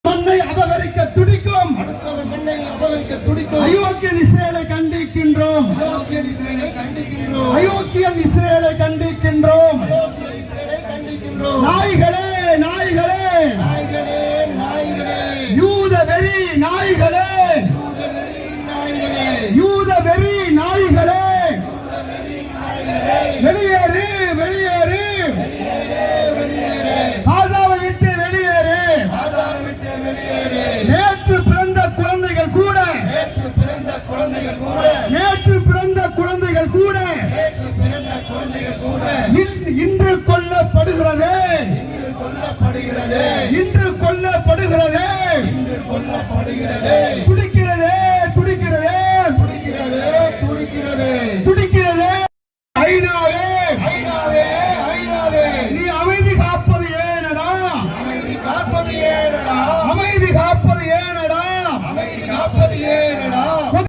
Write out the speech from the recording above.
மண்ணை அபகரிக்க துடிக்கும் அயோக்கியன் இஸ்ரேலை கண்டிக்கின்றோம். அயோக்கியன் இஸ்ரேலை கண்டிக்கின்றோம். நாய்களே நாய்களே யூத வெறி நாய்களே யூத வெறி நாய்களே வெளியேறு வெளியேறு காசாவை விட்டு வெளியேறு. நேற்று பிறந்த குழந்தைகள் கூட நேற்று பிறந்த குழந்தைகள் கூட இன்று கொல்லப்படுகிறது. இன்று கொல்லப்படுகிறது. துடிக்கிறதே துடிக்கிறதே துடிக்கிறதே. ஐநாவே ஐநாவே ஐநாவே நீ அமைதி காப்பது ஏனடா? அமைதி காப்பது ஏனடா? அமைதி காப்பது ஏனடா?